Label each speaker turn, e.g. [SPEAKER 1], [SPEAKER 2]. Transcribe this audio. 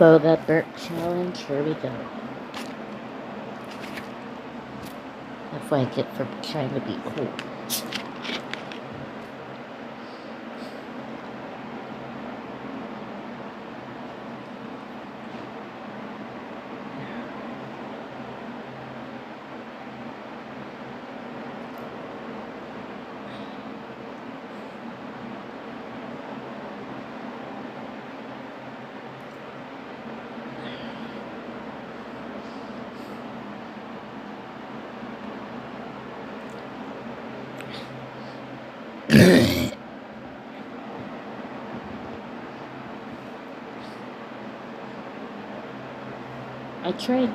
[SPEAKER 1] Foga Burp Challenge. Here we go. That's what I get for trying to be cool. I tried